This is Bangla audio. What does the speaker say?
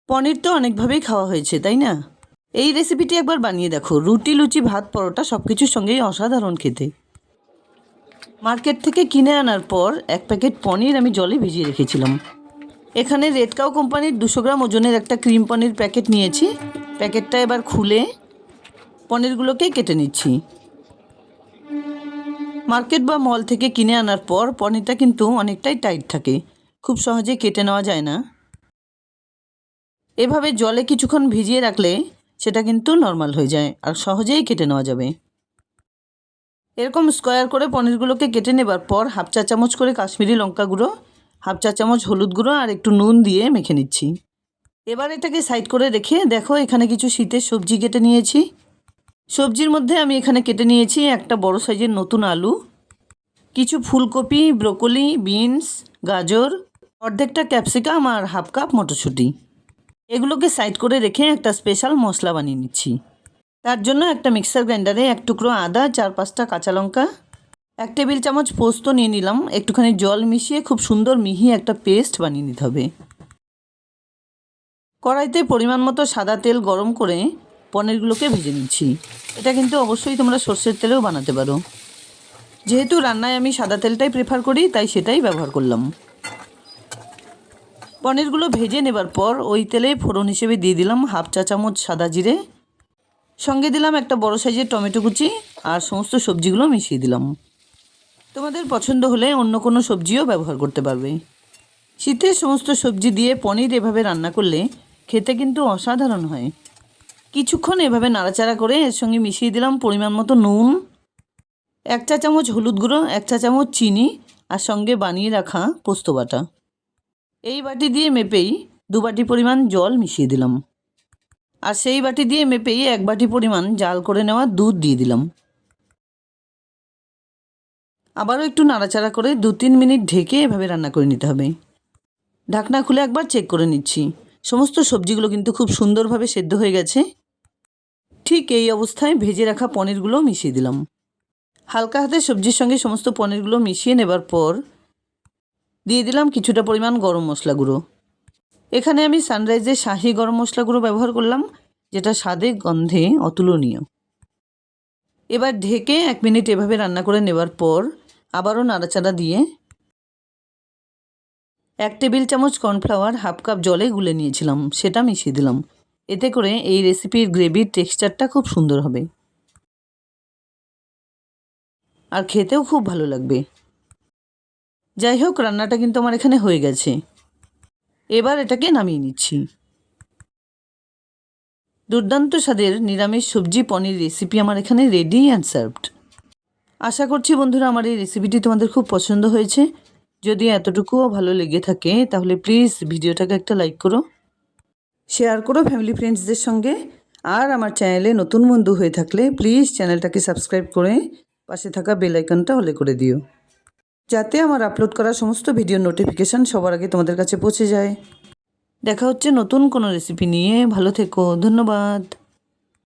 পনির তো অনেকভাবেই খাওয়া হয়েছে, তাই না? এই রেসিপিটি একবার বানিয়ে দেখো। রুটি, লুচি, ভাত, পরোটা সব কিছুর সঙ্গেই অসাধারণ খেতে। মার্কেট থেকে কিনে আনার পর এক প্যাকেট পনির আমি জলে ভিজিয়ে রেখেছিলাম। এখানে রেড কাউ কোম্পানির 200 গ্রাম ওজনের একটা ক্রিম পনির প্যাকেট নিয়েছি। প্যাকেটটা এবার খুলে পনিরগুলোকে কেটে নিচ্ছি। মার্কেট বা মল থেকে কিনে আনার পর পনিরটা কিন্তু অনেকটাই টাইট থাকে, খুব সহজে কেটে নেওয়া যায় না। এভাবে জলে কিছুক্ষণ ভিজিয়ে রাখলে সেটা কিন্তু নর্মাল হয়ে যায় আর সহজেই কেটে নেওয়া যাবে। এরকম স্কোয়ার করে পনিরগুলোকে কেটে নেবার পর হাফ চা চামচ করে কাশ্মীরি লঙ্কা গুঁড়ো, হাফ চা চামচ হলুদ গুঁড়ো আর একটু নুন দিয়ে মেখে নিচ্ছি। এবার এটাকে সাইড করে রেখে দেখো এখানে কিছু শীতের সবজি কেটে নিয়েছি। সবজির মধ্যে আমি এখানে কেটে নিয়েছি একটা বড় সাইজের নতুন আলু, কিছু ফুলকপি, ব্রোকলি, বিনস, গাজর, অর্ধেকটা ক্যাপসিকাম আর হাফ কাপ মটরশুঁটি। এগুলোকে সাইড করে রেখে একটা স্পেশাল মশলা বানিয়ে নিচ্ছি। তার জন্য একটা মিক্সার গ্রাইন্ডারে এক টুকরো আদা, 4-5টা কাঁচা লঙ্কা, 1 টেবিল চামচ পোস্ত নিয়ে নিলাম। একটুখানি জল মিশিয়ে খুব সুন্দর মিহি একটা পেস্ট বানিয়ে নিতে হবে। কড়াইতে পরিমাণ মতো সাদা তেল গরম করে পনিরগুলোকে ভেজে নিচ্ছি। এটা কিন্তু অবশ্যই তোমরা সর্ষের তেলেও বানাতে পারো। যেহেতু রান্নায় আমি সাদা তেলটাই প্রেফার করি, তাই সেটাই ব্যবহার করলাম। পনিরগুলো ভেজে নেবার পর ওই তেলে ফোড়ন হিসেবে দিয়ে দিলাম হাফ চা চামচ সাদা জিরে, সঙ্গে দিলাম একটা বড় সাইজের টমেটো কুচি আর সমস্ত সবজিগুলো মিশিয়ে দিলাম। তোমাদের পছন্দ হলে অন্য কোনো সবজিও ব্যবহার করতে পারবে। শীতের সমস্ত সবজি দিয়ে পনির এভাবে রান্না করলে খেতে কিন্তু অসাধারণ হয়। কিছুক্ষণ এভাবে নাড়াচাড়া করে এর সঙ্গে মিশিয়ে দিলাম পরিমাণ মতো নুন, 1 চা চামচ হলুদ গুঁড়ো, 1 চা চামচ চিনি আর সঙ্গে বানিয়ে রাখা পোস্ত বাটা। এই বাটি দিয়ে মেপেই 2 বাটি পরিমাণ জল মিশিয়ে দিলাম। আর সেই বাটি দিয়ে মেপেই 1 বাটি পরিমাণ জাল করে নেওয়া দুধ দিয়ে দিলাম। আবারও একটু নাড়াচাড়া করে 2-3 মিনিট ঢেকে এভাবে রান্না করে নিতে হবে। ঢাকনা খুলে একবার চেক করে নিচ্ছি। সমস্ত সবজিগুলো কিন্তু খুব সুন্দরভাবে সেদ্ধ হয়ে গেছে। ঠিক এই অবস্থায় ভেজে রাখা পনিরগুলো মিশিয়ে দিলাম। হালকা হাতে সবজির সঙ্গে সমস্ত পনিরগুলো মিশিয়ে নেবার পর দিয়ে দিলাম কিছুটা পরিমাণ গরম মশলা গুঁড়ো। এখানে আমি সানরাইজের শাহি গরম মশলা গুঁড়ো ব্যবহার করলাম, যেটা স্বাদে গন্ধে অতুলনীয়। এবার ঢেকে 1 মিনিট এভাবে রান্না করে নেবার পর আবারও নাড়াচাড়া দিয়ে 1 টেবিল চামচ কর্নফ্লাওয়ার হাফ কাপ জলে গুলে নিয়েছিলাম, সেটা মিশিয়ে দিলাম। এতে করে এই রেসিপির গ্রেভির টেক্সচারটা খুব সুন্দর হবে আর খেতেও খুব ভালো লাগবে। যাই হোক, রান্নাটা কিন্তু আমার এখানে হয়ে গেছে। এবার এটাকে নামিয়ে নিচ্ছি। দুর্দান্ত স্বাদের নিরামিষ সবজি পনির রেসিপি আমার এখানে রেডি অ্যান্ড সার্ভড। আশা করছি বন্ধুরা আমার এই রেসিপিটি তোমাদের খুব পছন্দ হয়েছে। যদি এতটুকুও ভালো লেগে থাকে তাহলে প্লিজ ভিডিওটাকে একটা লাইক করো, শেয়ার করো ফ্যামিলি ফ্রেন্ডসদের সঙ্গে। আর আমার চ্যানেলে নতুন বন্ধু হয়ে থাকলে প্লিজ চ্যানেলটাকে সাবস্ক্রাইব করে পাশে থাকা বেল আইকনটা অলে করে দিও, যাতে আমার আপলোড করা সমস্ত ভিডিওর নোটিফিকেশান সবার আগে তোমাদের কাছে পৌঁছে যায়। দেখা হচ্ছে নতুন কোনো রেসিপি নিয়ে। ভালো থেকো, ধন্যবাদ।